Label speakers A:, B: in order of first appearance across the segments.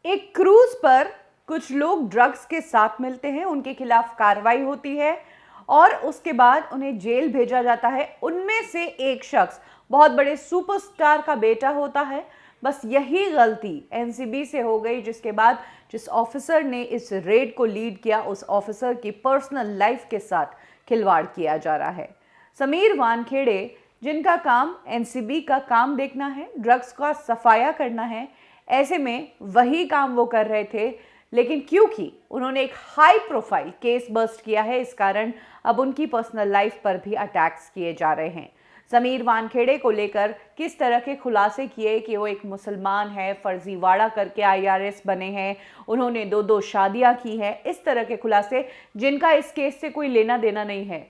A: एक क्रूज पर कुछ लोग ड्रग्स के साथ मिलते हैं, उनके खिलाफ कार्रवाई होती है और उसके बाद उन्हें जेल भेजा जाता है। उनमें से एक शख्स बहुत बड़े सुपरस्टार का बेटा होता है। बस यही गलती एनसीबी से हो गई, जिसके बाद जिस ऑफिसर ने इस रेड को लीड किया उस ऑफिसर की पर्सनल लाइफ के साथ खिलवाड़ किया जा रहा है। समीर वानखेड़े, जिनका काम एनसीबी का काम देखना है, ड्रग्स का सफाया करना है, ऐसे में वही काम वो कर रहे थे, लेकिन क्योंकि उन्होंने एक हाई प्रोफाइल केस बस्ट किया है, इस कारण अब उनकी पर्सनल लाइफ पर भी अटैक्स किए जा रहे हैं। समीर वानखेड़े को लेकर किस तरह के खुलासे किए कि वो एक मुसलमान है, फर्जीवाड़ा करके आईआरएस बने हैं, उन्होंने दो शादियां की हैं, इस तरह के खुलासे जिनका इस केस से कोई लेना देना नहीं है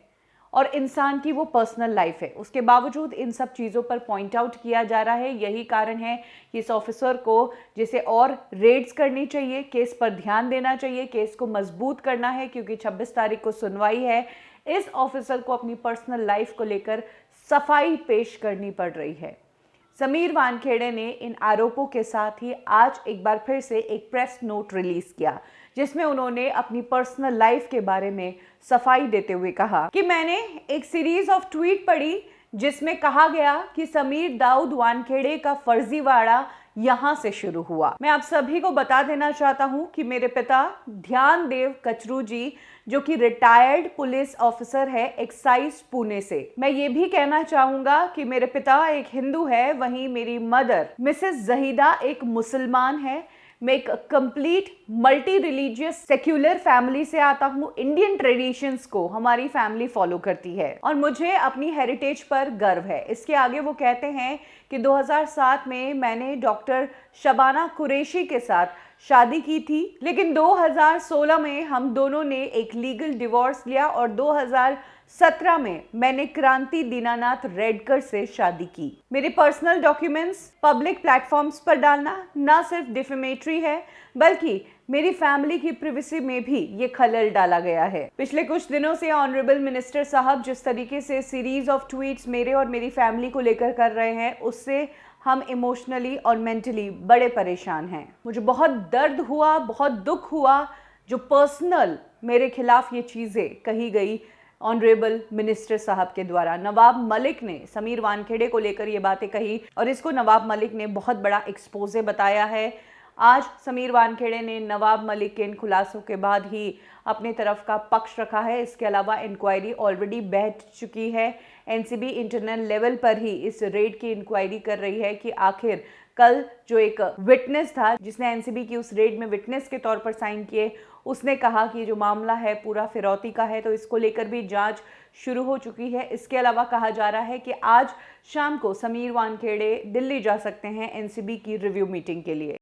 A: और इंसान की वो पर्सनल लाइफ है, उसके बावजूद इन सब चीज़ों पर पॉइंट आउट किया जा रहा है। यही कारण है कि इस ऑफिसर को जिसे और रेड्स करनी चाहिए, केस पर ध्यान देना चाहिए, केस को मजबूत करना है, क्योंकि 26 तारीख को सुनवाई है। इस ऑफिसर को अपनी पर्सनल लाइफ को लेकर सफाई पेश करनी पड़ रही है। समीर वानखेड़े ने इन आरोपों के साथ ही आज एक बार फिर से एक प्रेस नोट रिलीज किया, जिसमें उन्होंने अपनी पर्सनल लाइफ के बारे में सफाई देते हुए कहा कि मैंने एक सीरीज ऑफ ट्वीट पढ़ी जिसमें कहा गया कि समीर दाऊद वानखेड़े का फर्जीवाड़ा यहां से शुरू हुआ। मैं आप सभी को बता देना चाहता हूं कि मेरे पिता ध्यान देव कचरू जी, जो कि रिटायर्ड पुलिस ऑफिसर है एक्साइज पुणे से, मैं ये भी कहना चाहूंगा कि मेरे पिता एक हिंदू है, वहीं मेरी मदर मिसेस जहीदा एक मुसलमान है। मैं एक complete multi religious secular family से आता हूँ। इंडियन ट्रेडिशंस को हमारी फैमिली फॉलो करती है और मुझे अपनी हेरिटेज पर गर्व है। इसके आगे वो कहते हैं कि 2007 में मैंने डॉक्टर शबाना कुरैशी के साथ शादी की थी, लेकिन 2016 में हम दोनों ने एक लीगल डिवोर्स लिया और 2017 में मैंने क्रांति दीनानाथ रेडकर से शादी की। मेरे पर्सनल डॉक्यूमेंट्स पब्लिक प्लेटफॉर्म्स पर डालना ना सिर्फ डिफेमेटरी है, बल्कि मेरी फैमिली की प्रिवेसी में भी ये खलल डाला गया है। पिछले कुछ दिनों से ऑनरेबल मिनिस्टर साहब जिस तरीके से सीरीज ऑफ ट्वीट्स मेरे और मेरी फैमिली को लेकर कर रहे हैं, उससे हम इमोशनली और मेंटली बड़े परेशान हैं। मुझे बहुत दर्द हुआ, बहुत दुख हुआ जो पर्सनल मेरे खिलाफ ये चीज़ें कही गई ऑनरेबल मिनिस्टर साहब के द्वारा। नवाब मलिक ने समीर वानखेड़े को लेकर ये बातें कही और इसको नवाब मलिक ने बहुत बड़ा एक्सपोजे बताया है। आज समीर वानखेड़े ने नवाब मलिक के इन खुलासों के बाद ही अपने तरफ का पक्ष रखा है। इसके अलावा इंक्वायरी ऑलरेडी बैठ चुकी है। एनसीबी इंटरनल लेवल पर ही इस रेड की इंक्वायरी कर रही है कि आखिर कल जो एक विटनेस था जिसने एनसीबी की उस रेड में विटनेस के तौर पर साइन किए, उसने कहा कि जो मामला है पूरा फिरौती का है, तो इसको लेकर भी जांच शुरू हो चुकी है। इसके अलावा कहा जा रहा है कि आज शाम को समीर वानखेड़े दिल्ली जा सकते हैं एनसीबी की रिव्यू मीटिंग के लिए।